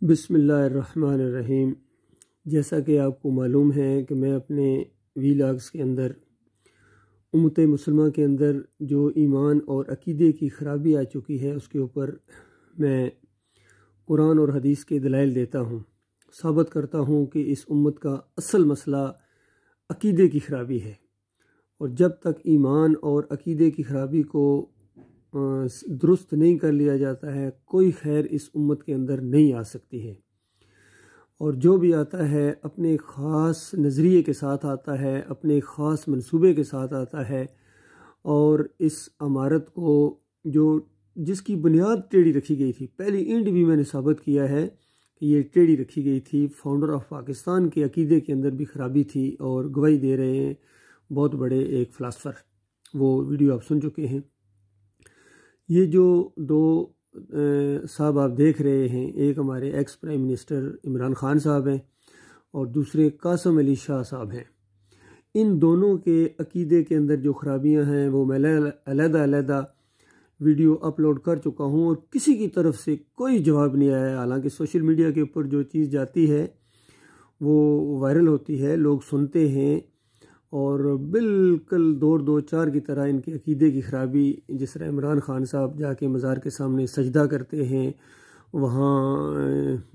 بسم اللہ الرحمن الرحیم۔ جیسا کہ آپ کو معلوم ہے کہ میں اپنے ویلاگز کے اندر امت مسلمہ کے اندر جو ایمان اور عقیدے کی خرابی آ چکی ہے اس کے اوپر میں قرآن اور حدیث کے دلائل دیتا ہوں، ثابت کرتا ہوں کہ اس امت کا اصل مسئلہ عقیدے کی خرابی ہے، اور جب تک ایمان اور عقیدے کی خرابی کو درست نہیں کر لیا جاتا ہے کوئی خیر اس امت کے اندر نہیں آ سکتی ہے، اور جو بھی آتا ہے اپنے خاص نظریے کے ساتھ آتا ہے، اپنے خاص منصوبے کے ساتھ آتا ہے، اور اس عمارت کو جس کی بنیاد ٹیڑھی رکھی گئی تھی، پہلی اینٹ بھی میں نے ثابت کیا ہے کہ یہ ٹیڑھی رکھی گئی تھی، فاؤنڈر آف پاکستان کے عقیدے کے اندر بھی خرابی تھی، اور گواہی دے رہے ہیں بہت بڑے ایک فلاسفر، وہ ویڈیو آپ سن چکے ہیں۔ یہ جو دو صاحب آپ دیکھ رہے ہیں، ایک ہمارے ex prime minister Imran Khan صاحب ہیں اور دوسرے قاسم علی شاہ صاحب ہیں۔ ان دونوں کے عقیدے کے اندر جو خرابیاں ہیں وہ میں علیحدہ ویڈیو اپلوڈ کر چکا ہوں، اور کسی کی طرف سے کوئی جواب نہیں آیا ہے۔ حالانکہ سوشل میڈیا کے اوپر جو چیز جاتی ہے وہ وائرل ہوتی ہے، لوگ سنتے ہیں، اور بالکل دو چار کی طرح ان کے عقیدے کی خرابی، جس طرح عمران خان صاحب جا کے مزار کے سامنے سجدہ کرتے ہیں، وہاں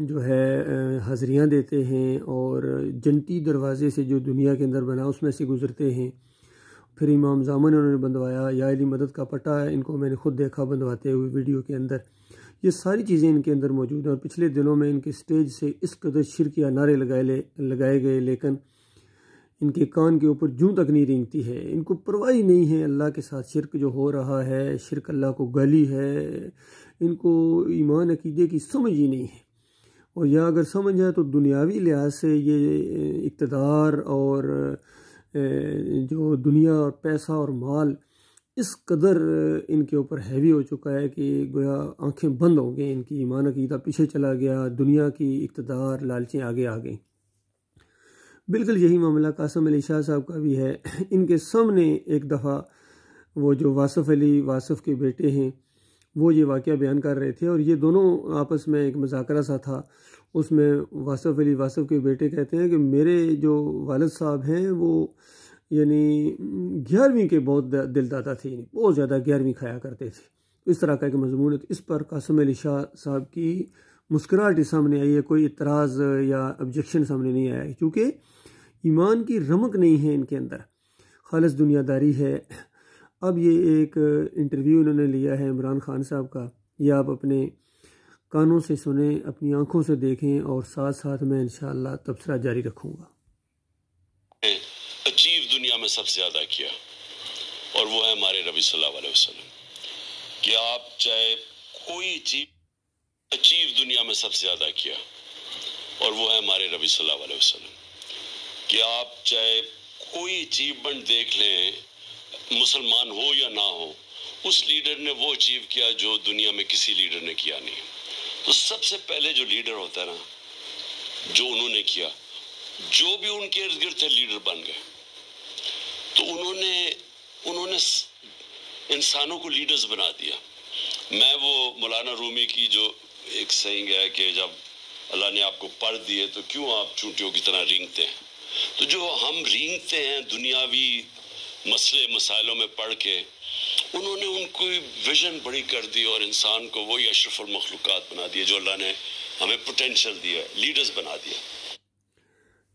جو ہے حاضریاں دیتے ہیں، اور جنتی دروازے سے جو دنیا کے اندر بنا اس میں سے گزرتے ہیں۔ پھر امام زامن انہوں نے بندوایا، یا علی مدد کا پٹا ان کو میں نے خود دیکھا بندواتے ہوئے ویڈیو کے اندر۔ یہ ساری چیزیں ان کے اندر موجود ہیں، اور پچھلے دنوں میں ان کے سٹیج سے اس قدر شرکیہ نعرے لگائے گئے، لیکن ان کے کان کے اوپر جوں تک نہیں رینگتی ہے۔ ان کو پرواہ نہیں ہے اللہ کے ساتھ شرک جو ہو رہا ہے، شرک اللہ کو گالی ہے، ان کو ایمان عقیدے کی سمجھ ہی نہیں ہے، اور یا اگر سمجھ ہے تو دنیاوی لحاظ سے یہ اقتدار اور جو دنیا اور پیسہ اور مال اس قدر ان کے اوپر ہیوی ہو چکا ہے کہ گویا آنکھیں بند ہو گئیں، ان کی ایمان عقیدہ پیچھے چلا گیا، دنیا کی اقتدار لالچیں آگے آ گئیں۔ بالکل یہی معاملہ قاسم علی شاہ صاحب کا بھی ہے۔ ان کے سامنے ایک دفعہ وہ جو واصف کے بیٹے ہیں وہ یہ واقعہ بیان کر رہے تھے، اور یہ دونوں آپس میں ایک مذاکرہ سا تھا۔ اس میں واصف کے بیٹے کہتے ہیں کہ میرے جو والد صاحب ہیں وہ یعنی 11ویں کے بہت دل دادا تھے، یعنی بہت زیادہ 11ویں کھایا کرتے تھے، اس طرح کا ایک مضمون ہے۔ اس پر قاسم علی شاہ صاحب کی مسکراہٹ سامنے آئی ہے، کوئی اعتراض یا آبجیکشن سامنے نہیں آیا ہے، کیونکہ ایمان کی رمق نہیں ہے ان کے اندر، خالص دنیا داری ہے۔ اب یہ ایک انٹرویو انہوں نے لیا ہے عمران خان صاحب کا، یہ آپ اپنے کانوں سے سنیں، اپنی آنکھوں سے دیکھیں، اور ساتھ ساتھ میں انشاءاللہ تبصرہ جاری رکھوں گا۔ اچیو دنیا میں سب سے زیادہ کیا، اور وہ ہے ہمارے نبی صلی اللہ علیہ وسلم، کہ آپ چاہے کوئی چیز اچیو دنیا میں سب سے زیادہ کیا، اور وہ ہے ہمارے نبی صلی اللہ علیہ وسلم، کہ آپ چاہے کوئی اچیومنٹ دیکھ لیں، مسلمان ہو یا نہ ہو، اس لیڈر نے وہ اچیو کیا جو دنیا میں کسی لیڈر نے کیا نہیں۔ تو سب سے پہلے جو لیڈر ہوتا ہے نا، جو انہوں نے کیا، جو بھی ان کے ارد گرد تھے لیڈر بن گئے۔ تو انہوں نے انسانوں کو لیڈرز بنا دیا۔ میں وہ مولانا رومی کی جو ایک سینگ ہے کہ جب اللہ نے آپ کو پڑھ دیے تو کیوں آپ چونٹیوں کی طرح رینگتے ہیں، تو جو ہم رینگتے ہیں دنیاوی مسائلوں میں پڑھ کے، انہوں نے ان کو ویژن بڑی کر دی، اور انسان کو وہی اشرف المخلوقات بنا دیا جو اللہ نے ہمیں پوٹینشل دیا، لیڈرز بنا دیا۔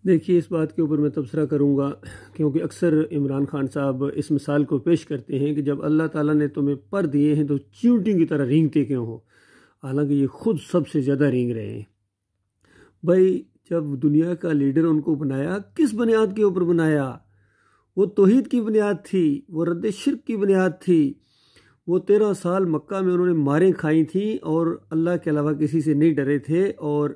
دیکھیے اس بات کے اوپر میں تبصرہ کروں گا، کیونکہ اکثر عمران خان صاحب اس مثال کو پیش کرتے ہیں کہ جب اللہ تعالیٰ نے تمہیں پر دیے ہیں تو چیونٹی کی طرح رینگتے کیوں ہو، حالانکہ یہ خود سب سے زیادہ رینگ رہے ہیں۔ بھائی جب دنیا کا لیڈر ان کو بنایا، کس بنیاد کے اوپر بنایا؟ وہ توحید کی بنیاد تھی، وہ رد شرک کی بنیاد تھی، وہ 13 سال مکہ میں انہوں نے ماریں کھائی تھیں، اور اللہ کے علاوہ کسی سے نہیں ڈرے تھے، اور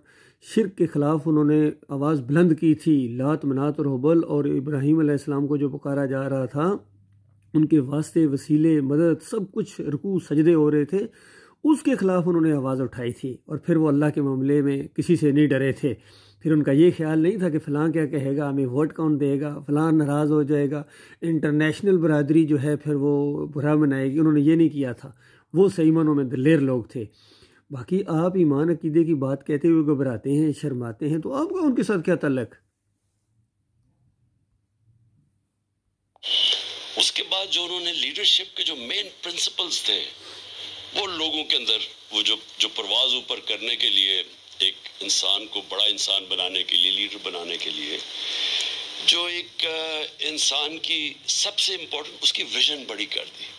شرک کے خلاف انہوں نے آواز بلند کی تھی۔ لات منات اور حبل اور ابراہیم علیہ السلام کو جو پکارا جا رہا تھا، ان کے واسطے وسیلے مدد سب کچھ رکوع سجدے ہو رہے تھے، اس کے خلاف انہوں نے آواز اٹھائی تھی، اور پھر وہ اللہ کے معاملے میں کسی سے نہیں ڈرے تھے۔ پھر ان کا یہ خیال نہیں تھا کہ فلاں کیا کہے گا، ہمیں ووٹ کون دے گا، فلاں ناراض ہو جائے گا، انٹرنیشنل برادری جو ہے پھر وہ برا منائے گی۔ انہوں نے یہ نہیں کیا تھا، وہ صحیح معنوں میں دلیر لوگ تھے۔ باقی آپ ایمان عقیدے کی بات کہتے ہوئے گھبراتے ہیں، شرماتے ہیں، تو آپ کا ان کے ساتھ کیا تعلق؟ اس کے بعد جو انہوں نے لیڈرشپ کے جو مین پرنسپلز تھے وہ لوگوں کے اندر، وہ جو پرواز اوپر کرنے کے لیے، ایک انسان کو بڑا انسان بنانے کے لیے، لیڈر بنانے کے لیے، جو ایک انسان کی سب سے امپورٹنٹ اس کی ویژن بڑی کر دی.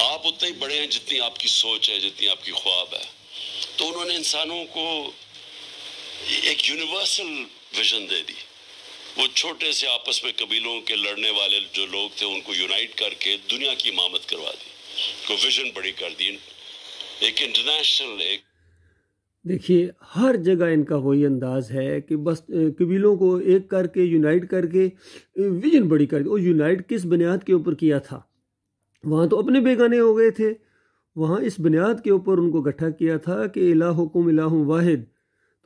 آپ اتنے ہی بڑے ہیں جتنی آپ کی سوچ ہے، جتنی آپ کی خواب ہے. تو انہوں نے انسانوں کو ایک یونیورسل ویژن دے دی. وہ چھوٹے سے آپس میں قبیلوں کے لڑنے والے جو لوگ تھے ان کو یونائٹ کر کے دنیا کی امامت کروا دی، کو ویژن بڑی کر دی، ایک انٹرنیشنل. ایک دیکھیے ہر جگہ ان کا وہی انداز ہے کہ بس قبیلوں کو ایک کر کے، یونائٹ کر کے ویژن بڑی کر دی. اور یونائٹ کس بنیاد کے اوپر کیا تھا؟ وہاں تو اپنے بیگانے ہو گئے تھے. وہاں اس بنیاد کے اوپر ان کو اکٹھا کیا تھا کہ الہکم الہ واحد،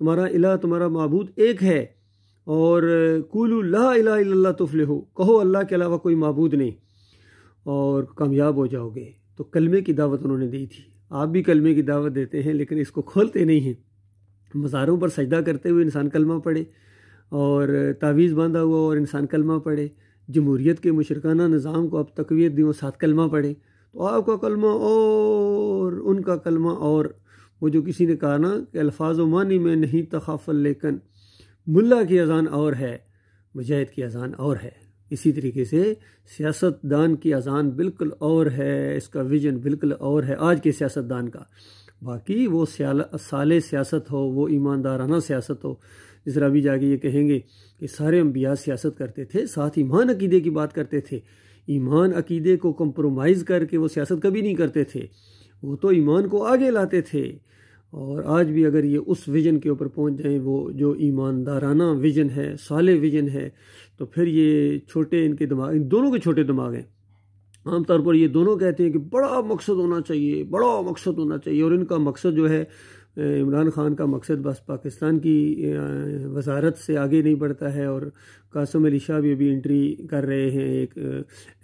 تمہارا الہ، تمہارا معبود ایک ہے، اور قولوا لا الہ الا اللہ تفلحوا، کہو اللہ کے علاوہ کوئی معبود نہیں اور کامیاب ہو جاؤ گے. تو کلمے کی دعوت انہوں نے دی تھی. آپ بھی کلمے کی دعوت دیتے ہیں لیکن اس کو کھولتے نہیں ہیں. مزاروں پر سجدہ کرتے ہوئے انسان کلمہ پڑھے، اور تعویذ باندھا ہوا اور انسان کلمہ پڑھے. جمہوریت کے مشرکانہ نظام کو آپ تقویت دیں، ساتھ کلمہ پڑھے. تو آپ کا کلمہ اور ان کا کلمہ اور. وہ جو کسی نے کہا نا کہ الفاظ و معنی میں نہیں تخافل، لیکن ملا کی اذان اور ہے، مجاہد کی اذان اور ہے. اسی طریقے سے سیاست دان کی اذان بالکل اور ہے، اس کا ویژن بالکل اور ہے آج کے سیاست دان کا. باقی وہ صالح سیاست ہو، وہ ایماندارانہ سیاست ہو. جس طرح ابھی جا کے یہ کہیں گے کہ سارے انبیاء سیاست کرتے تھے، ساتھ ایمان عقیدے کی بات کرتے تھے. ایمان عقیدے کو کمپرومائز کر کے وہ سیاست کبھی نہیں کرتے تھے، وہ تو ایمان کو آگے لاتے تھے. اور آج بھی اگر یہ اس ویژن کے اوپر پہنچ جائیں، وہ جو ایماندارانہ ویژن ہے، صالح ویژن ہے، تو پھر یہ چھوٹے ان کے دماغ، ان دونوں کے چھوٹے دماغ ہیں. عام طور پر یہ دونوں کہتے ہیں کہ بڑا مقصد ہونا چاہیے، بڑا مقصد ہونا چاہیے. اور ان کا مقصد جو ہے، عمران خان کا مقصد بس پاکستان کی وزارت سے آگے نہیں بڑھتا ہے. اور قاسم علی شاہ بھی ابھی انٹری کر رہے ہیں ایک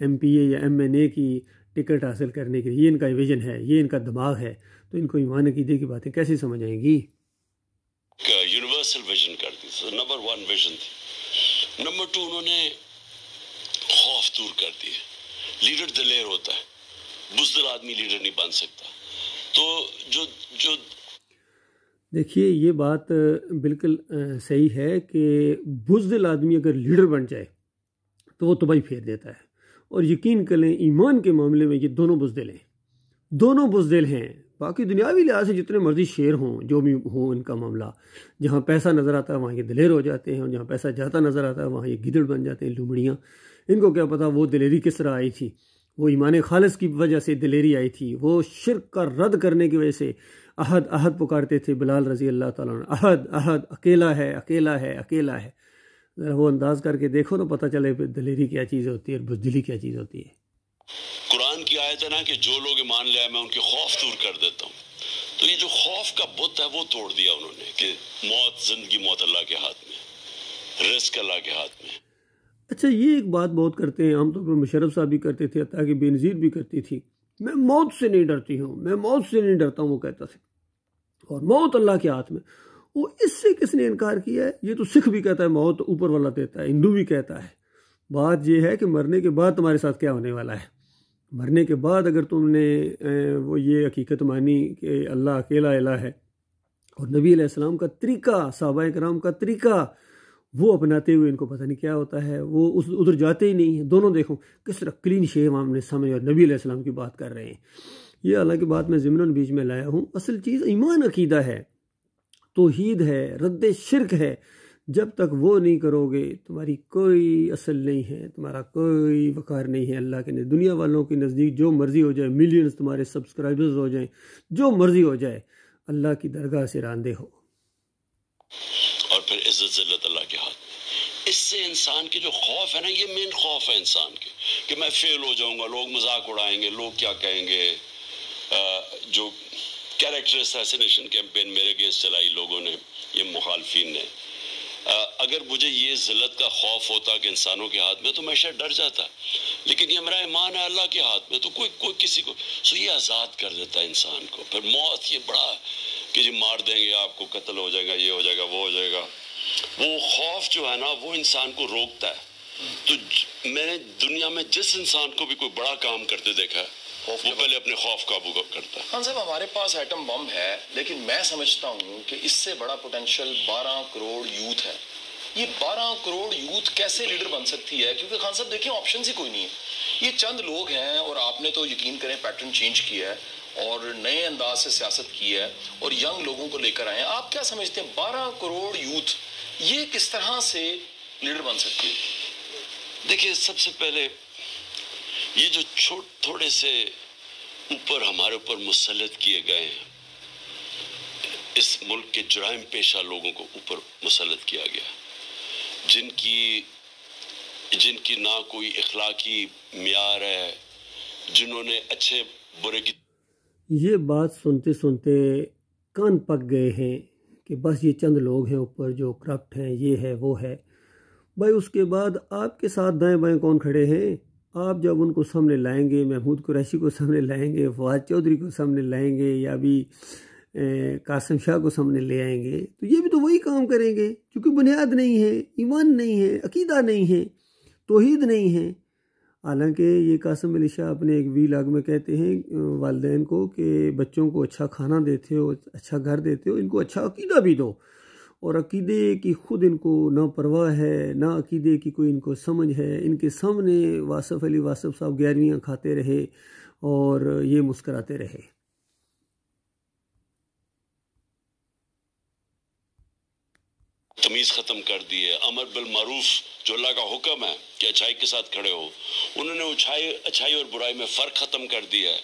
MPA یا MNA کی ٹکٹ حاصل کرنے کے لیے. یہ ان کا ویژن ہے، یہ ان کا دماغ ہے. تو ان کو ایمان عقیدے کی باتیں کیسے سمجھ آئیں گی؟ یونیورسل ویژن کر دی. نمبر 1 ویژن تھی. نمبر 2 انہوں نے خوف دور کر دیے. لیڈر دلیر ہوتا ہے، بزدل آدمی لیڈر نہیں بن سکتا. تو جو دیکھیے یہ بات بالکل صحیح ہے کہ بزدل آدمی اگر لیڈر بن جائے تو وہ تباہی پھیر دیتا ہے. اور یقین کریں ایمان کے معاملے میں یہ دونوں بزدل ہیں، دونوں بزدل ہیں. باقی دنیاوی لحاظ سے جتنے مرضی شیر ہوں، جو بھی ہوں ان کا معاملہ، جہاں پیسہ نظر آتا ہے وہاں یہ دلیر ہو جاتے ہیں، اور جہاں پیسہ جاتا نظر آتا ہے وہاں یہ گدڑ بن جاتے ہیں، لومڑیاں. ان کو کیا پتہ وہ دلیری کس طرح آئی تھی. وہ ایمان خالص کی وجہ سے دلیری آئی تھی. وہ شرک کا رد کرنے کی وجہ سے احد احد پکارتے تھے بلال رضی اللہ تعالیٰ عنہ. احد احد، اکیلا ہے، اکیلا ہے، اکیلا ہے. ذرا وہ انداز کر کے دیکھو تو پتہ چلے دلیری کیا چیز ہوتی ہے اور بزدلی کیا چیز ہوتی ہے. قرآن کی آیت ہے نا کہ جو لوگ ایمان لے آئے میں ان کے خوف دور کر دیتا ہوں. تو یہ جو خوف کا بت ہے وہ توڑ دیا انہوں نے کہ موت، زندگی موت اللہ کے ہاتھ میں، رزق اللہ کے ہاتھ میں. اچھا یہ ایک بات بہت کرتے ہیں، عام طور پر مشرف صاحب بھی کرتے تھے، عطا کہ بینظیر بھی کرتی تھی. میں موت سے نہیں ڈرتی ہوں، میں موت سے نہیں ڈرتا ہوں، وہ کہتا تھا. اور موت اللہ کے ہاتھ میں. وہ اس سے کس نے انکار کیا ہے؟ یہ تو سکھ بھی کہتا ہے موت اوپر والا دیتا ہے، ہندو بھی کہتا ہے. بات یہ ہے کہ مرنے کے بعد تمہارے ساتھ کیا ہونے والا ہے. مرنے کے بعد اگر تم نے وہ یہ حقیقت مانی کہ اللہ اکیلا الہ ہے، اور نبی علیہ السلام کا طریقہ، صحابہ کرام کا طریقہ وہ اپناتے ہوئے ان کو پتہ نہیں کیا ہوتا ہے، وہ ادھر جاتے ہی نہیں ہیں. دونوں دیکھو کس طرح کلین شیو ہم نے سمجھ، اور نبی علیہ السلام کی بات کر رہے ہیں. یہ حالانکہ بات میں ضمناً بیچ میں لایا ہوں. اصل چیز ایمان عقیدہ ہے، توحید ہے، رد شرک ہے. جب تک وہ نہیں کرو گے تمہاری کوئی اصل نہیں ہے، تمہارا کوئی وقار نہیں ہے اللہ کے. دنیا والوں کے نزدیک جو مرضی ہو جائے، ملینز تمہارے سبسکرائبرز ہو جائیں، جو مرضی ہو جائے، اللہ کی درگاہ سے راندے ہو. اور پھر عزت ذلت اللہ کے ہاتھ. اس سے انسان کے جو خوف ہے نا، یہ مین خوف ہے انسان کے کہ میں فیل ہو جاؤں گا، لوگ مذاق اڑائیں گے، لوگ کیا کہیں گے. جو کیریکٹر اسیسینیشن کیمپین میرے اگینسٹ چلائی لوگوں نے، یہ مخالفین نے، اگر مجھے یہ ذلت کا خوف ہوتا کہ انسانوں کے ہاتھ میں تو میں شاید ڈر جاتا، لیکن یہ میرا ایمان ہے اللہ کے ہاتھ میں، تو کوئی کسی کو یہ آزاد کر دیتا ہے انسان کو. پھر موت یہ بڑا کہ جی مار دیں گے آپ کو، قتل ہو جائے گا، یہ ہو جائے گا، وہ ہو جائے گا، وہ خوف جو ہے نا وہ انسان کو روکتا ہے. تو میں نے دنیا میں جس انسان کو بھی کوئی بڑا کام کرتے دیکھا ہے وہ پہلے اپنے خوف قابو کرتا ہے. خان صاحب ہمارے پاس ایٹم بم ہے، لیکن میں سمجھتا ہوں کہ اس سے بڑا پوٹینشیل 12 کروڑ یوتھ ہے. یہ 12 کروڑ یوتھ کیسے لیڈر بن سکتی ہے؟ کیونکہ خان صاحب دیکھیں آپشنز ہی کوئی نہیں ہے. یہ چند لوگ ہیں اور آپ نے تو یقین کریں پیٹرن چینج کیا ہے اور نئے انداز سے سیاست کی ہے اور ینگ لوگوں کو لے کر آئے ہیں. آپ کیا سمجھتے ہیں 12 کروڑ یوتھ یہ کس طرح سے لیڈر بن سکتی ہے؟ دیکھیے سب سے پہلے یہ جو تھوڑے سے اوپر ہمارے اوپر مسلط کیے گئے ہیں، اس ملک کے جرائم پیشہ لوگوں کو اوپر مسلط کیا گیا، جن کی نہ کوئی اخلاقی معیار ہے، جنہوں نے اچھے برے کی. یہ بات سنتے سنتے کان پک گئے ہیں کہ بس یہ چند لوگ ہیں اوپر جو کرپٹ ہیں، یہ ہے وہ ہے. بھائی اس کے بعد آپ کے ساتھ دائیں بائیں کون کھڑے ہیں؟ آپ جب ان کو سامنے لائیں گے، محمود قریشی کو سامنے لائیں گے، فواد چودھری کو سامنے لائیں گے، یا بھی قاسم شاہ کو سامنے لے آئیں گے، تو یہ بھی تو وہی کام کریں گے، کیونکہ بنیاد نہیں ہے، ایمان نہیں ہے، عقیدہ نہیں ہے، توحید نہیں ہے. حالانکہ یہ قاسم علی شاہ اپنے ایک ویلاگ میں کہتے ہیں والدین کو کہ بچوں کو اچھا کھانا دیتے ہو، اچھا گھر دیتے ہو، ان کو اچھا عقیدہ بھی دو. اور عقیدے کی خود ان کو نہ پرواہ ہے، نہ عقیدے کی کوئی ان کو سمجھ ہے. ان کے سامنے واصف علی واصف صاحب 11ویں کھاتے رہے اور یہ مسکراتے رہے. تمیز ختم کر دی ہے. امر بالمعروف جو اللہ کا حکم ہے کہ اچھائی کے ساتھ کھڑے ہو، انہوں نے اچھائی اور برائی میں فرق ختم کر دیا ہے.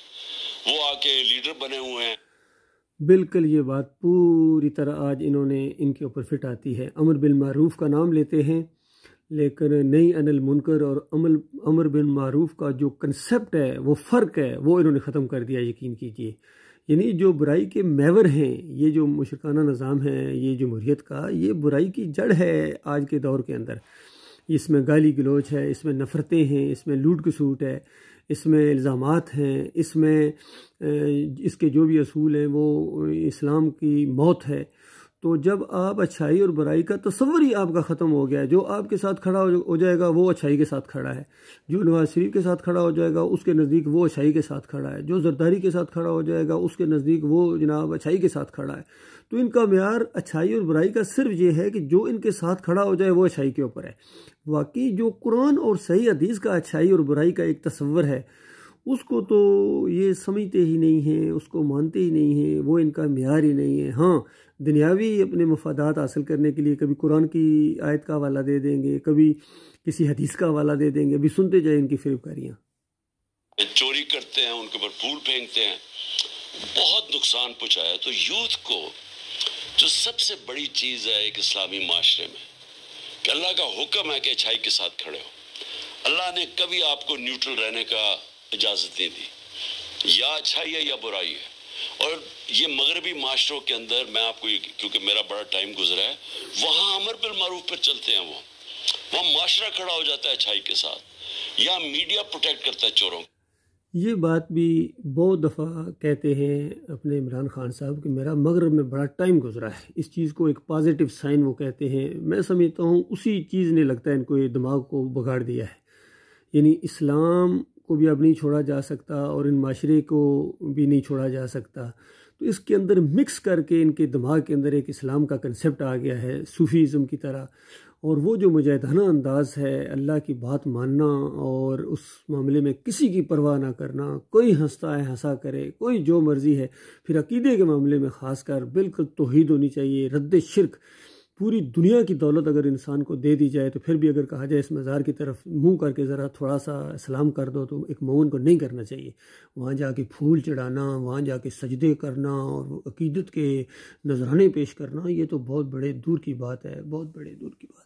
وہ آ کے لیڈر بنے ہوئے ہیں. بالکل یہ بات پوری طرح آج انہوں نے ان کے اوپر فٹ آتی ہے. امر بالمعروف کا نام لیتے ہیں لیکن نئی عن المنکر اور امر بالمعروف کا جو کنسپٹ ہے، وہ فرق ہے، وہ انہوں نے ختم کر دیا. یقین کیجئے، یعنی جو برائی کے میور ہیں، یہ جو مشرکانہ نظام ہے، یہ جمہوریت کا، یہ برائی کی جڑ ہے آج کے دور کے اندر. اس میں گالی گلوچ ہے، اس میں نفرتیں ہیں، اس میں لوٹ کسوٹ ہے، اس میں الزامات ہیں، اس میں اس کے جو بھی اصول ہیں وہ اسلام کی موت ہے. تو جب آپ اچھائی اور برائی کا تصور ہی آپ کا ختم ہو گیا ہے، جو آپ کے ساتھ کھڑا ہو جائے گا وہ اچھائی کے ساتھ کھڑا ہے، جو نواز شریف کے ساتھ کھڑا ہو جائے گا اس کے نزدیک وہ اچھائی کے ساتھ کھڑا ہے، جو زرداری کے ساتھ کھڑا ہو جائے گا اس کے نزدیک وہ جناب اچھائی کے ساتھ کھڑا ہے. تو ان کا معیار اچھائی اور برائی کا صرف یہ ہے کہ جو ان کے ساتھ کھڑا ہو جائے وہ اچھائی کے اوپر ہے. واقعی جو قرآن اور صحیح حدیث کا اچھائی اور برائی کا ایک تصور ہے، اس کو تو یہ سمجھتے ہی نہیں ہیں، اس کو مانتے ہی نہیں ہیں، وہ ان کا معیار ہی نہیں ہے. ہاں، دنیاوی اپنے مفادات حاصل کرنے کے لیے کبھی قرآن کی آیت کا حوالہ دے دیں گے، کبھی کسی حدیث کا حوالہ دے دیں گے. ابھی سنتے جائیں ان کی فریب کاریاں. چوری کرتے ہیں، ان کے اوپر پھول پھینکتے ہیں، بہت نقصان پہنچایا. تو یوتھ کو جو سب سے بڑی چیز ہے ایک اسلامی معاشرے میں کہ اللہ کا حکم ہے کہ اچھائی کے ساتھ کھڑے ہو. اللہ نے کبھی آپ کو نیوٹرل رہنے کا اجازت نہیں دی، یا اچھائی ہے یا برائی ہے. اور یہ مغربی معاشروں کے اندر میں آپ کو کیونکہ میرا بڑا ٹائم گزرا ہے، وہاں امر بالمعروف پر چلتے ہیں. وہاں معاشرہ کھڑا ہو جاتا ہے اچھائی کے ساتھ، یا میڈیا پروٹیکٹ کرتا ہے چوروں. یہ بات بھی بہت دفعہ کہتے ہیں اپنے عمران خان صاحب کہ میرا مغرب میں بڑا ٹائم گزرا ہے. اس چیز کو ایک پازیٹیو سائن وہ کہتے ہیں. میں سمجھتا ہوں اسی چیز نے لگتا ہے ان کو یہ دماغ کو بگاڑ دیا ہے. یعنی اسلام کو بھی اب نہیں چھوڑا جا سکتا اور ان معاشرے کو بھی نہیں چھوڑا جا سکتا. تو اس کے اندر مکس کر کے ان کے دماغ کے اندر ایک اسلام کا کنسپٹ آ گیا ہے صوفیزم کی طرح. اور وہ جو مجاہدانہ انداز ہے، اللہ کی بات ماننا اور اس معاملے میں کسی کی پرواہ نہ کرنا، کوئی ہنستا ہے ہنسا کرے، کوئی جو مرضی ہے. پھر عقیدے کے معاملے میں خاص کر بالکل توحید ہونی چاہیے، رد شرک. پوری دنیا کی دولت اگر انسان کو دے دی جائے تو پھر بھی اگر کہا جائے اس مزار کی طرف منہ کر کے ذرا تھوڑا سا سلام کر دو، تو ایک مومن کو نہیں کرنا چاہیے. وہاں جا کے پھول چڑھانا، وہاں جا کے سجدے کرنا اور عقیدت کے نذرانے پیش کرنا، یہ تو بہت بڑے دور کی بات ہے، بہت بڑے دور کی بات ہے.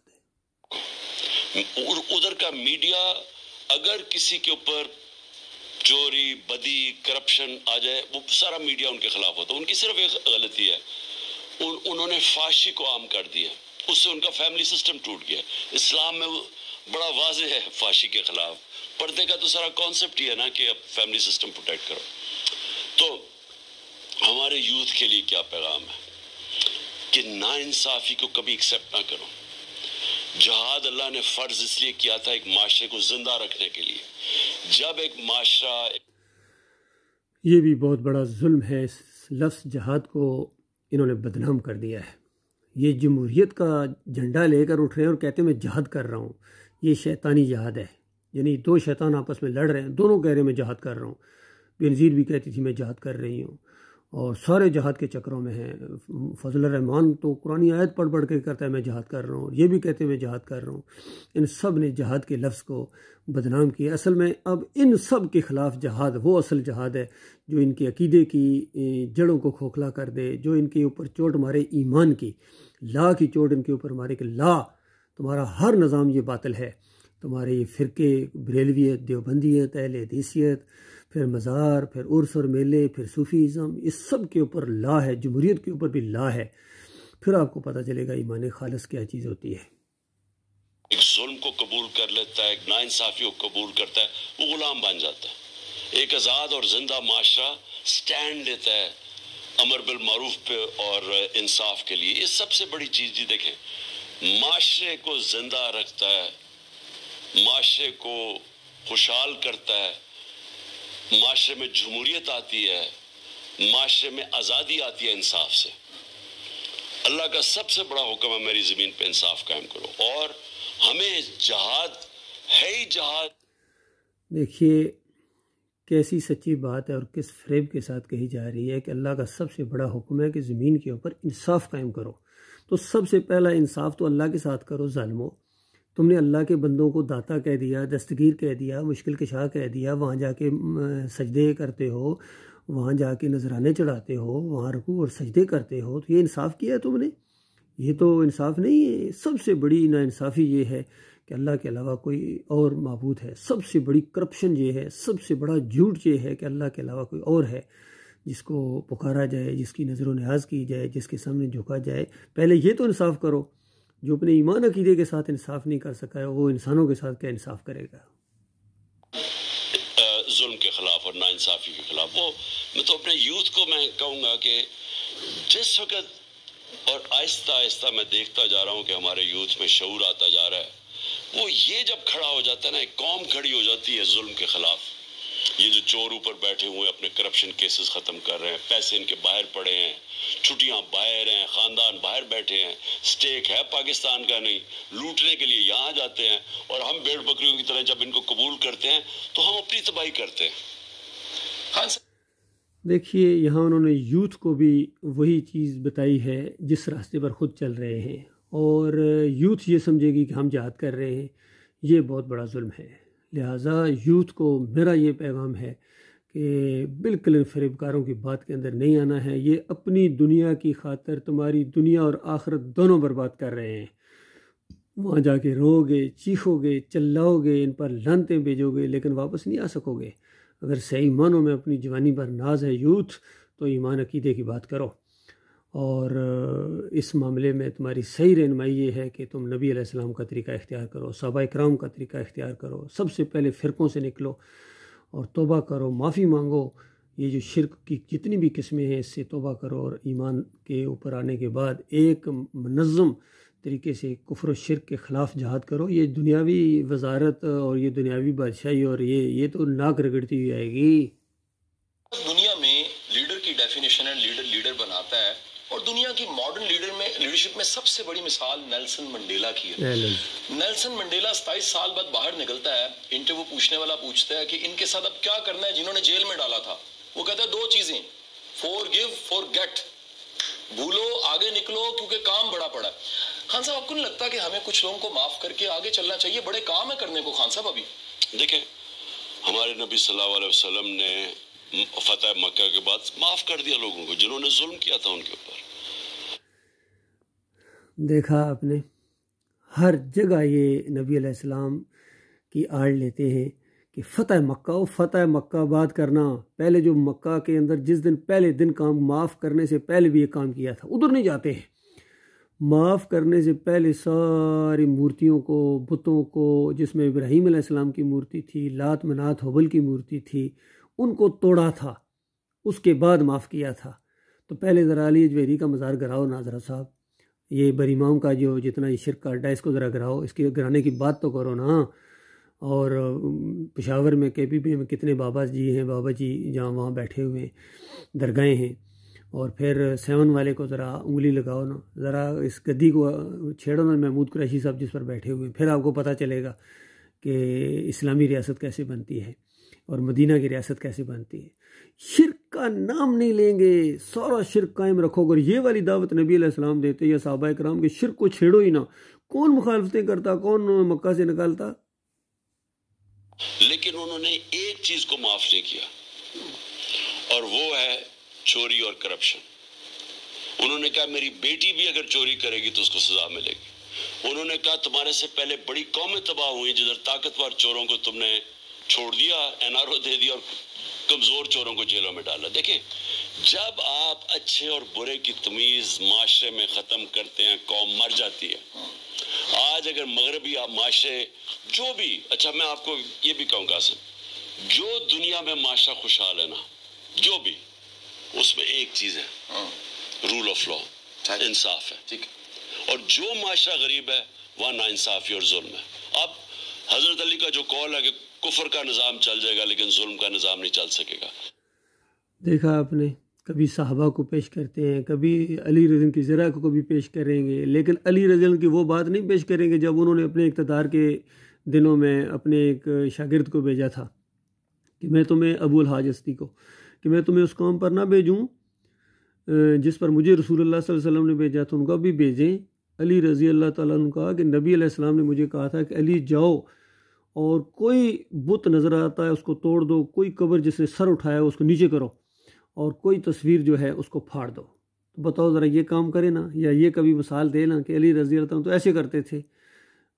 اور ادھر کا میڈیا اگر کسی کے اوپر چوری، بدی، کرپشن آ جائے، وہ سارا میڈیا ان کے خلاف ہوتا ہے. ان کی صرف ایک غلطی ہے، انہوں نے فحاشی کو عام کر دیا. اس سے ان کا فیملی سسٹم ٹوٹ گیا. اسلام میں بڑا واضح ہے فحاشی کے خلاف. پردے کا تو سارا کانسیپٹ ہی ہے نا کہ اب فیملی سسٹم پروٹیکٹ کرو. تو ہمارے یوتھ کے لیے کیا پیغام ہے کہ ناانصافی کو کبھی ایکسیپٹ نہ کرو. جہاد اللہ نے فرض اس لیے کیا تھا ایک معاشرے کو زندہ رکھنے کے لیے. جب ایک معاشرہ، یہ بھی بہت بڑا ظلم ہے، اس لفظ جہاد کو انہوں نے بدنام کر دیا ہے. یہ جمہوریت کا جھنڈا لے کر اٹھ رہے ہیں اور کہتے ہیں میں جہاد کر رہا ہوں. یہ شیطانی جہاد ہے، یعنی دو شیطان آپس میں لڑ رہے ہیں، دونوں کہہ رہے ہیں میں جہاد کر رہا ہوں. بینظیر بھی کہتی تھی میں جہاد کر رہی ہوں، اور سارے جہاد کے چکروں میں ہیں. فضل الرحمان تو قرآن آیت پڑھ پڑھ کے کرتا ہے میں جہاد کر رہا ہوں، یہ بھی کہتے ہیں میں جہاد کر رہا ہوں. ان سب نے جہاد کے لفظ کو بدنام کیا. اصل میں اب ان سب کے خلاف جہاد وہ اصل جہاد ہے جو ان کے عقیدے کی جڑوں کو کھوکھلا کر دے، جو ان کے اوپر چوٹ مارے ایمان کی، لا کی چوٹ ان کے اوپر مارے کہ لا تمہارا ہر نظام یہ باطل ہے. تمہارے یہ فرقے بریلویت، دیوبندیت، اہل حدیثیت، پھر مزار، پھر عرس اور میلے، پھر صوفیزم، اس سب کے اوپر لا ہے. جمہوریت کے اوپر بھی لا ہے. پھر آپ کو پتہ چلے گا ایمان خالص کیا چیز ہوتی ہے. ایک ظلم کو قبول کر لیتا ہے، ایک ناانصافی کو قبول کرتا ہے، وہ غلام بن جاتا ہے. ایک آزاد اور زندہ معاشرہ سٹینڈ لیتا ہے امر بالمعروف پہ اور انصاف کے لیے. یہ سب سے بڑی چیز جی دیکھیں، معاشرے کو زندہ رکھتا ہے، معاشرے کو خوشحال کرتا ہے، معاشرے میں جمہوریت آتی ہے، معاشرے میں آزادی آتی ہے انصاف سے. اللہ کا سب سے بڑا حکم ہے میری زمین پہ انصاف قائم کرو. اور ہمیں جہاد ہے ہی جہاد. دیکھیے کیسی سچی بات ہے اور کس فریب کے ساتھ کہی جا رہی ہے کہ اللہ کا سب سے بڑا حکم ہے کہ زمین کے اوپر انصاف قائم کرو. تو سب سے پہلا انصاف تو اللہ کے ساتھ کرو. ظالمو، تم نے اللہ کے بندوں کو داتا کہہ دیا، دستگیر کہہ دیا، مشکل کشا کہہ دیا، وہاں جا کے سجدے کرتے ہو، وہاں جا کے نذرانے چڑھاتے ہو، وہاں رکوع اور سجدے کرتے ہو. تو یہ انصاف کیا ہے تم نے؟ یہ تو انصاف نہیں ہے. سب سے بڑی ناانصافی یہ ہے کہ اللہ کے علاوہ کوئی اور معبود ہے. سب سے بڑی کرپشن یہ ہے، سب سے بڑا جھوٹ یہ ہے کہ اللہ کے علاوہ کوئی اور ہے جس کو پکارا جائے، جس کی نظر و نیاز کی جائے، جس کے سامنے جھکا جائے. پہلے یہ تو انصاف کرو. جو اپنے ایمان عقیدے کے ساتھ انصاف نہیں کر سکا ہے وہ انسانوں کے ساتھ کیا انصاف کرے گا؟ ظلم کے خلاف اور ناانصافی کے خلاف. وہ میں تو اپنے یوتھ کو میں کہوں گا کہ جس وقت، اور آہستہ آہستہ میں دیکھتا جا رہا ہوں کہ ہمارے یوتھ میں شعور آتا جا رہا ہے، وہ یہ جب کھڑا ہو جاتا ہے نا، ایک قوم کھڑی ہو جاتی ہے ظلم کے خلاف. یہ جو چور اوپر بیٹھے ہوئے اپنے کرپشن کیسز ختم کر رہے ہیں، پیسے ان کے باہر پڑے ہیں، چھٹیاں باہر ہیں، خاندان باہر بیٹھے ہیں، سٹیک ہے پاکستان کا نہیں، لوٹنے کے لیے یہاں جاتے ہیں، اور ہم بھیڑ بکریوں کی طرح جب ان کو قبول کرتے ہیں تو ہم اپنی تباہی کرتے ہیں. ہاں دیکھیے یہاں انہوں نے یوتھ کو بھی وہی چیز بتائی ہے جس راستے پر خود چل رہے ہیں، اور یوتھ یہ سمجھے گی کہ ہم جہاد کر رہے ہیں. یہ بہت بڑا ظلم ہے. لہٰذا یوتھ کو میرا یہ پیغام ہے کہ بالکل ان فریب کاروں کی بات کے اندر نہیں آنا ہے. یہ اپنی دنیا کی خاطر تمہاری دنیا اور آخرت دونوں برباد کر رہے ہیں. وہاں جا کے رو گے، چیخو گے، چلاؤ گے، ان پر لعنتیں بھیجو گے، لیکن واپس نہیں آ سکو گے. اگر صحیح معنوں میں اپنی جوانی پر ناز ہے یوتھ، تو ایمان عقیدے کی بات کرو. اور اس معاملے میں تمہاری صحیح رہنمائی یہ ہے کہ تم نبی علیہ السلام کا طریقہ اختیار کرو، صحابہ اکرام کا طریقہ اختیار کرو. سب سے پہلے فرقوں سے نکلو اور توبہ کرو، معافی مانگو. یہ جو شرک کی جتنی بھی قسمیں ہیں اس سے توبہ کرو، اور ایمان کے اوپر آنے کے بعد ایک منظم طریقے سے کفر و شرک کے خلاف جہاد کرو. یہ دنیاوی وزارت اور یہ دنیاوی بادشاہی اور یہ تو ناک رگڑتی ہوئی آئے گی. دنیا میں لیڈر کی ڈیفینیشن ہے، لیڈر بناتا ہے، اور دنیا کی ماڈرن لیڈرشپ میں سب سے بڑی مثال نیلسن منڈیلا کی ہے. نیلسن منڈیلا 27 سال بعد باہر نکلتا ہے، انٹرویو پوچھنے والا پوچھتا ہے کہ ان کے ساتھ اب کیا کرنا ہے جنہوں نے جیل میں ڈالا تھا. وہ کہتا ہے دو چیزیں، فورگیو، فورگیٹ، بھولو آگے نکلو کیونکہ کام بڑا پڑا ہے. خان صاحب آپ کو نہیں لگتا کہ ہمیں کچھ لوگوں کو معاف کر کے آگے چلنا چاہیے؟ بڑے کام ہے کرنے کو خان صاحب. ابھی دیکھیں ہمارے نبی صلی اللہ علیہ وسلم نے فتح مکہ کے بعد معاف کر دیا لوگوں کو جنہوں نے ظلم کیا تھا ان کے اوپر. دیکھا آپ نے، ہر جگہ یہ نبی علیہ السلام کی آڑ لیتے ہیں کہ فتح مکہ بات کرنا. پہلے جو مکہ کے اندر جس دن پہلے دن کام معاف کرنے سے پہلے بھی یہ کام کیا تھا، ادھر نہیں جاتے ہیں. معاف کرنے سے پہلے ساری مورتیوں کو، بتوں کو، جس میں ابراہیم علیہ السلام کی مورتی تھی، لات منات حبل کی مورتی تھی، ان کو توڑا تھا، اس کے بعد معاف کیا تھا۔ تو پہلے ذرا علی اجویری کا مزار گراؤ ناظرہ صاحب، یہ بریماؤں کا جو جتنا یہ شرک کا اڈا ہے اس کو ذرا گراؤ، اس کے گرانے کی بات تو کرو نا۔ اور پشاور میں کے پی پی میں کتنے بابا جی ہیں، بابا جی جہاں وہاں بیٹھے ہوئے ہیں، درگاہیں ہیں، اور پھر 7 والے کو ذرا انگلی لگاؤ نا، ذرا اس گدی کو چھیڑو نا، محمود قریشی صاحب جس پر بیٹھے ہوئے ہیں، پھر آپ کو پتہ چلے گا کہ اسلامی ریاست کیسے بنتی ہے اور مدینہ کی ریاست کیسے بنتی ہے۔ شرک کا نام نہیں لیں گے، سارا شرک قائم رکھو۔ اگر یہ والی دعوت نبی علیہ السلام دیتے یا صحابہ کرام کے شرک کو چھیڑو ہی نہ، کون مخالفتیں کرتا، کون مکہ سے نکالتا؟ لیکن انہوں نے ایک چیز کو معاف نہیں کیا، اور وہ ہے چوری اور کرپشن۔ انہوں نے کہا میری بیٹی بھی اگر چوری کرے گی تو اس کو سزا ملے گی۔ انہوں نے کہا تمہارے سے پہلے بڑی قومیں تباہ ہوئی جدھر طاقتور چوروں کو تم نے چھوڑ دیا، NRO دے دیا، اور کمزور چوروں کو جیلوں میں ڈالا۔ دیکھیں، جب آپ اچھے اور برے کی تمیز معاشرے میں ختم کرتے ہیں، قوم مر جاتی ہے۔ آج اگر مغربی معاشرے جو بھی، اچھا میں آپ کو یہ بھی کہوں گا قاسم، جو دنیا میں معاشرہ خوشحال ہے نا، جو بھی، اس میں ایک چیز ہے، رول آف لا، انصاف ہے، اور جو معاشرہ غریب ہے وہاں ناانصافی اور ظلم ہے۔ اب حضرت علی کا جو قول ہے کہ کفر کا نظام چل جائے گا لیکن ظلم کا نظام نہیں چل سکے گا۔ دیکھا آپ نے، کبھی صحابہ کو پیش کرتے ہیں، کبھی علی رضی اللہ کی ذرا کو بھی پیش کریں گے، لیکن علی رضی اللہ کی وہ بات نہیں پیش کریں گے جب انہوں نے اپنے اقتدار کے دنوں میں اپنے ایک شاگرد کو بھیجا تھا کہ میں تمہیں ابو الحاج ہستی کو، کہ میں تمہیں اس کام پر نہ بھیجوں جس پر مجھے رسول اللہ صلی اللہ علیہ وسلم نے بھیجا تھا، ان کو بھی بھیجیں۔ علی رضی اللہ تعالیٰ عنہ کہا کہ نبی علیہ السلام نے مجھے کہا تھا کہ علی جاؤ اور کوئی بت نظر آتا ہے اس کو توڑ دو، کوئی قبر جس نے سر اٹھایا ہے اس کو نیچے کرو، اور کوئی تصویر جو ہے اس کو پھاڑ دو۔ تو بتاؤ ذرا یہ کام کرے نا، یا یہ کبھی مثال دے نا کہ علی رضی اللہ عنہ تو ایسے کرتے تھے،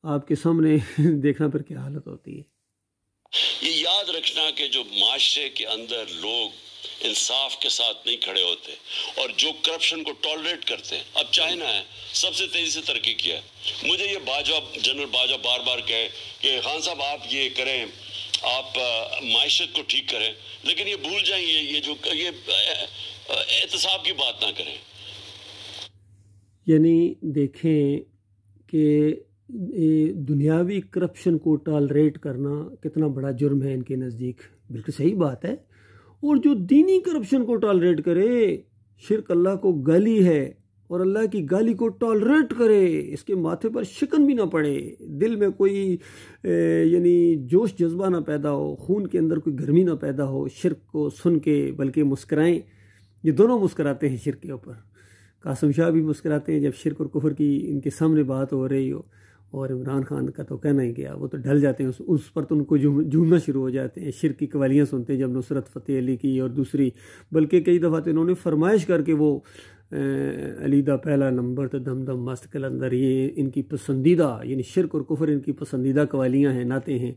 آپ کے سامنے دیکھنا پھر کیا حالت ہوتی ہے۔ یہ یاد رکھنا کہ جو معاشرے کے اندر لوگ انصاف کے ساتھ نہیں کھڑے ہوتے اور جو کرپشن کو ٹالریٹ کرتے ہیں، اب چائنا ہے سب سے تیزی سے ترقی کیا ہے۔ مجھے یہ باجوہ، جنرل باجوہ بار بار کہے کہ خان صاحب آپ یہ کریں، آپ معیشت کو ٹھیک کریں، لیکن یہ بھول جائیں یہ احتساب کی بات نہ کریں۔ یعنی دیکھیں کہ دنیاوی کرپشن کو ٹالریٹ کرنا کتنا بڑا جرم ہے ان کے نزدیک، بالکل صحیح بات ہے۔ اور جو دینی کرپشن کو ٹالریٹ کرے، شرک اللہ کو گالی ہے، اور اللہ کی گالی کو ٹالریٹ کرے، اس کے ماتھے پر شکن بھی نہ پڑے، دل میں کوئی یعنی جوش جذبہ نہ پیدا ہو، خون کے اندر کوئی گرمی نہ پیدا ہو شرک کو سن کے، بلکہ مسکرائیں۔ یہ دونوں مسکراتے ہیں شرک کے اوپر، قاسم شاہ بھی مسکراتے ہیں جب شرک اور کفر کی ان کے سامنے بات ہو رہی ہو، اور عمران خان کا تو کہنا ہی گیا، وہ تو ڈھل جاتے ہیں اس پر، تو ان کو جھومنا شروع ہو جاتے ہیں، شرک کی قوالیاں سنتے ہیں جب نصرت فتح علی کی اور دوسری، بلکہ کئی دفعہ تو انہوں نے فرمائش کر کے وہ علی دا پہلا نمبر تو دم دم مست کلندر، یہ ان کی پسندیدہ، یعنی شرک اور کفر ان کی پسندیدہ قوالیاں ہیں، نعتیں ہیں۔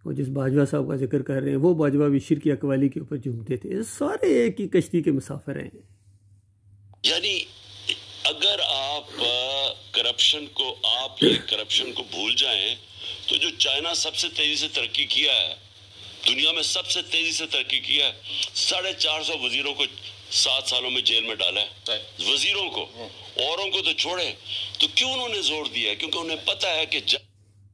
اور جس باجوہ صاحب کا ذکر کر رہے ہیں وہ باجوہ بھی شرک یا قوالی کے اوپر جھومتے تھے، سارے ایک ہی کشتی کے مسافر ہیں۔ یعنی اگر آپ کرپشن کو بھول جائیں تو جو چائنا سب سے تیزی سے ترقی کیا ہے، دنیا میں سب سے تیزی سے ترقی کیا ہے، 450 وزیروں کو 7 سالوں میں جیل میں ڈالا ہے، وزیروں کو، اوروں کو تو چھوڑے۔ تو کیوں انہوں نے زور دیا ہے؟ کیونکہ انہیں پتہ ہے کہ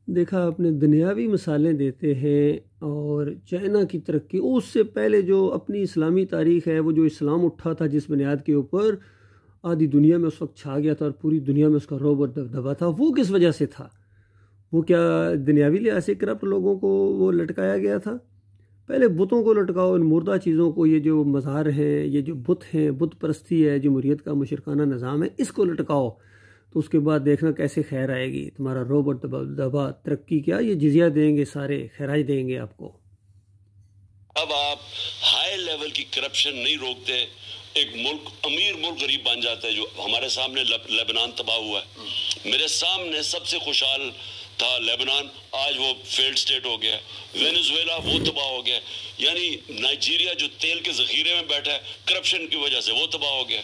دیکھا اپنے دنیاوی مثالیں دیتے ہیں، اور چائنا کی ترقی اس سے پہلے جو اپنی اسلامی تاریخ ہے، وہ جو اسلام اٹھا تھا جس بنیاد کے اوپر آدھی دنیا میں اس وقت چھا گیا تھا اور پوری دنیا میں اس کا رعب اور دبدبا تھا، وہ کس وجہ سے تھا؟ وہ کیا دنیاوی لحاظ سے کرپٹ لوگوں کو وہ لٹکایا گیا تھا؟ پہلے بتوں کو لٹکاؤ، ان مردہ چیزوں کو، یہ جو مزار ہیں، یہ جو بت ہیں، بت پرستی ہے، جمہوریت کا مشرکانہ نظام ہے، اس کو لٹکاؤ، تو اس کے بعد دیکھنا کیسے خیر آئے گی، تمہارا رعب اور دبدبا، ترقی کیا، یہ جزیہ دیں گے، سارے خراج دیں گے آپ کو۔ اب آپ ہائی لیول کی کرپشن نہیں روکتے، ایک ملک، امیر ملک غریب بن جاتا ہے۔ جو ہمارے سامنے لیبنان تباہ ہوا ہے، میرے سامنے سب سے خوشحال تھا لیبنان، آج وہ فیلڈ سٹیٹ ہو گیا، وینزویلا وہ تباہ ہو گیا، یعنی نائجیریا جو تیل کے ذخیرے میں بیٹھا ہے کرپشن کی وجہ سے وہ تباہ ہو گیا۔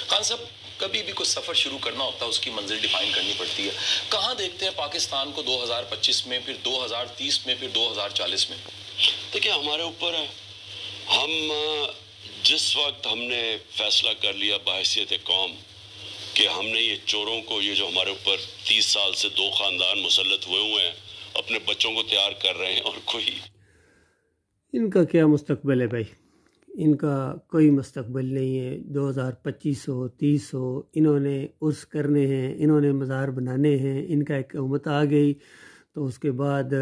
خان صاحب، کبھی بھی کوئی سفر شروع کرنا ہوتا ہے اس کی منزل ڈیفائن کرنی پڑتی ہے. کہاں دیکھتے ہیں پاکستان کو 2025 میں, پھر 2030 میں, پھر 2040 میں؟ دیکھیں ہمارے اوپر ہے. ہم جس وقت ہم نے فیصلہ کر لیا بحیثیت قوم کہ ہم نے یہ چوروں کو, یہ جو ہمارے اوپر 30 سال سے 2 خاندان مسلط ہوئے ہیں, اپنے بچوں کو تیار کر رہے ہیں, اور کوئی ان کا کیا مستقبل ہے بھائی؟ ان کا کوئی مستقبل نہیں ہے. 2025 ہو 30 ہو, انہوں نے عرس کرنے ہیں, انہوں نے مزار بنانے ہیں. ان کا ایک حکومت آ گئی تو اس کے بعد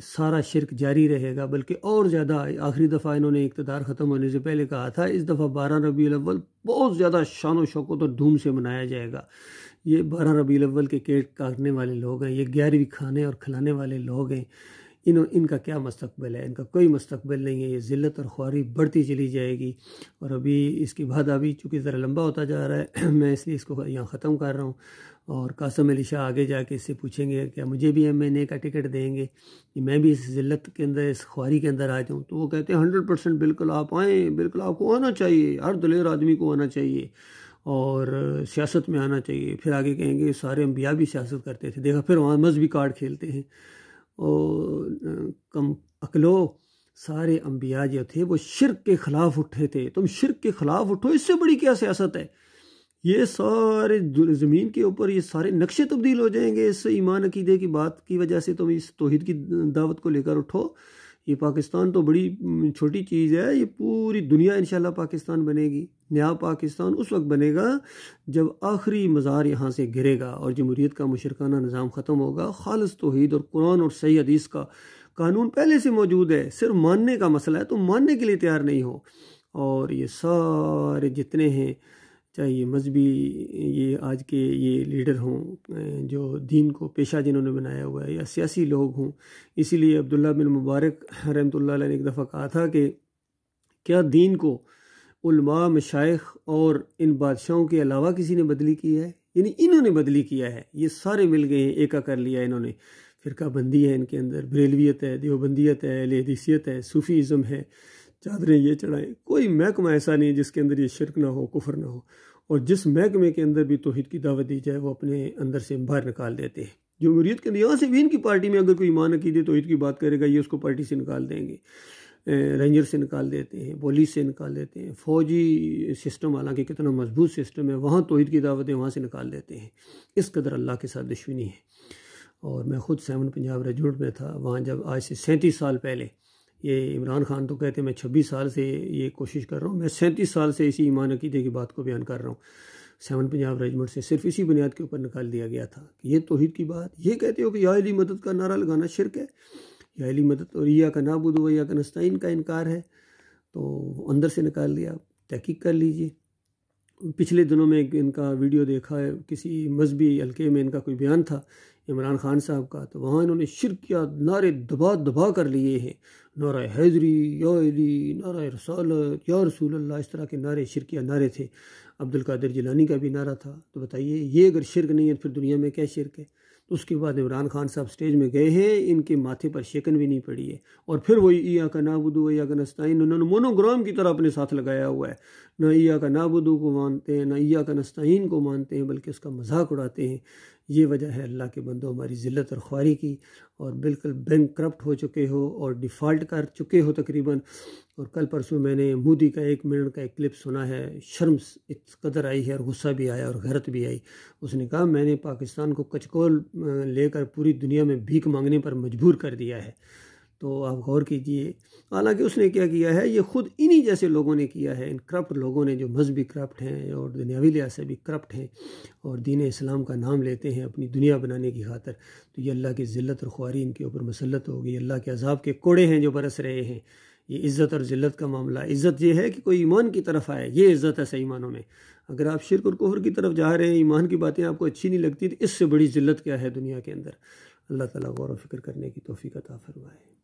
سارا شرک جاری رہے گا, بلکہ اور زیادہ. آخری دفعہ انہوں نے اقتدار ختم ہونے سے پہلے کہا تھا اس دفعہ 12 ربیع الاول بہت زیادہ شان و شوکت اور دھوم سے منایا جائے گا. یہ 12 ربیع الاول کے کیک کاٹنے والے لوگ ہیں, یہ 11ویں کھانے اور کھلانے والے لوگ ہیں. ان کا کیا مستقبل ہے؟ ان کا کوئی مستقبل نہیں ہے. یہ ذلت اور خواری بڑھتی چلی جائے گی. اور ابھی اس کے بعد ابھی چونکہ ذرا لمبا ہوتا جا رہا ہے, میں اس لیے اس کو یہاں ختم کر رہا ہوں. اور قاسم علی شاہ آگے جا کے اس سے پوچھیں گے کیا مجھے بھی MNA کا ٹکٹ دیں گے کہ میں بھی اس ذلت کے اندر, اس خواری کے اندر آ جاؤں. تو وہ کہتے ہیں 100% بالکل آپ آئیں, بالکل آپ کو آنا چاہیے, ہر دلیر آدمی کو آنا چاہیے اور سیاست میں آنا چاہیے. پھر آگے کہیں گے سارے انبیاء بھی سیاست کرتے تھے. دیکھا پھر وہاں مذہبی کارڈ کھیلتے ہیں. اور کم عقلو, سارے انبیاء جو تھے وہ شرک کے خلاف اٹھے تھے. تم شرک کے خلاف اٹھو, اس سے بڑی کیا سیاست ہے؟ یہ سارے زمین کے اوپر یہ سارے نقشے تبدیل ہو جائیں گے اس ایمان عقیدے کی بات کی وجہ سے. تم اس توحید کی دعوت کو لے کر اٹھو. یہ پاکستان تو بڑی چھوٹی چیز ہے, یہ پوری دنیا انشاءاللہ پاکستان بنے گی. نیا پاکستان اس وقت بنے گا جب آخری مزار یہاں سے گرے گا اور جمہوریت کا مشرکانہ نظام ختم ہوگا. خالص توحید اور قرآن اور صحیح حدیث کا قانون پہلے سے موجود ہے, صرف ماننے کا مسئلہ ہے. تم ماننے کے لیے تیار نہیں ہو. اور یہ سارے جتنے ہیں, چاہے یہ مذہبی, یہ آج کے یہ لیڈر ہوں جو دین کو پیشہ جنہوں نے بنایا ہوا ہے, یا سیاسی لوگ ہوں. اسی لیے عبداللہ بن مبارک رحمۃ اللہ علیہ نے ایک دفعہ کہا تھا کہ کیا دین کو علماء, مشائخ اور ان بادشاہوں کے علاوہ کسی نے بدلی کیا ہے؟ یعنی انہوں نے بدلی کیا ہے. یہ سارے مل گئے ہیں, ایکا کر لیا انہوں نے. فرقہ بندی ہے ان کے اندر, بریلویت ہے, دیوبندیت ہے, اہل حدیثیت ہے, صوفی ازم ہے, چادریں یہ چڑھائیں. کوئی محکمہ ایسا نہیں جس کے اندر یہ شرک نہ ہو, کفر نہ ہو. اور جس محکمے کے اندر بھی توحید کی دعوت دی جائے وہ اپنے اندر سے باہر نکال دیتے ہیں. جمہوریت کے اندر یہاں سے بھی ان کی پارٹی میں اگر کوئی ایمان عقیدے توحید کی بات کرے گا, یہ اس کو پارٹی سے نکال دیں گے, رینجر سے نکال دیتے ہیں, پولیس سے نکال دیتے ہیں. فوجی سسٹم حالانکہ کتنا مضبوط سسٹم ہے, وہاں توحید کی دعوتیں وہاں سے نکال دیتے ہیں. اس قدر اللہ کے ساتھ دشمنی ہے. اور میں خود 7 پنجاب ریجمنٹ میں تھا. وہاں جب آج سے 37 سال پہلے, یہ عمران خان تو کہتے ہیں میں 26 سال سے یہ کوشش کر رہا ہوں, میں 37 سال سے اسی ایمان عقیدے کی بات کو بیان کر رہا ہوں. 7 پنجاب ریجمنٹ سے صرف اسی بنیاد کے اوپر نکال دیا گیا تھا کہ یہ توحید کی بات. یہ کہتے ہو کہ یا علی مدد کا نعرہ لگانا شرک ہے, یا علی مدد اور ایاک نعبد و ایاک نستعین کا انکار ہے, تو اندر سے نکال دیا. تحقیق کر لیجئے. پچھلے دنوں میں ان کا ویڈیو دیکھا ہے, کسی مذہبی حلقے میں ان کا کوئی بیان تھا عمران خان صاحب کا, تو وہاں انہوں نے شرک کیا, نعرے دبا دبا کر لیے ہیں. نعرہ حیدری, یا علی, نعرہ رسالت, یا رسول اللہ, اس طرح کے نعرے, شرکیہ نعرے تھے. عبد القادر جیلانی کا بھی نعرہ تھا. تو بتائیے یہ اگر شرک نہیں ہے پھر دنیا میں کیا شرک ہے؟ تو اس کے بعد عمران خان صاحب سٹیج میں گئے ہیں, ان کے ماتھے پر شیکن بھی نہیں پڑی ہے. اور پھر وہی ایاک نعبد و ایاک نستعین انہوں نے مونوگرام کی طرح اپنے ساتھ لگایا ہوا ہے. نہ ایاک نعبد کو مانتے ہیں, نہ ایاک نستعین کو مانتے ہیں, بلکہ اس کا مذاق اڑاتے ہیں. یہ وجہ ہے اللہ کے بندوں ہماری ذلت اور خواری کی. اور بالکل بینک کرپٹ ہو چکے ہو اور ڈیفالٹ کر چکے ہو تقریباً. اور کل پرسوں میں نے مودی کا 1 منٹ کا ایک کلپ سنا ہے, شرم اس قدر آئی ہے اور غصہ بھی آیا اور غیرت بھی آئی. اس نے کہا میں نے پاکستان کو کچکول لے کر پوری دنیا میں بھیک مانگنے پر مجبور کر دیا ہے. تو آپ غور کیجئے. حالانکہ اس نے کیا کیا ہے, یہ خود انہی جیسے لوگوں نے کیا ہے, ان کرپٹ لوگوں نے جو مذہبی کرپٹ ہیں اور دنیاوی لحاظ سے بھی کرپٹ ہیں اور دین اسلام کا نام لیتے ہیں اپنی دنیا بنانے کی خاطر. تو یہ اللہ کی ذلت اور خواری ان کے اوپر مسلط ہوگی. اللہ کے عذاب کے کوڑے ہیں جو برس رہے ہیں. یہ عزت اور ذلت کا معاملہ. عزت یہ ہے کہ کوئی ایمان کی طرف آئے, یہ عزت ہے صحیح معنوں میں. اگر آپ شرک اور کفر کی طرف جا رہے ہیں, ایمان کی باتیں آپ کو اچھی نہیں لگتی, تو اس سے بڑی ذلت کیا ہے دنیا کے اندر. اللہ تعالیٰ غور و فکر کرنے کی توفیق عطا فرمائے.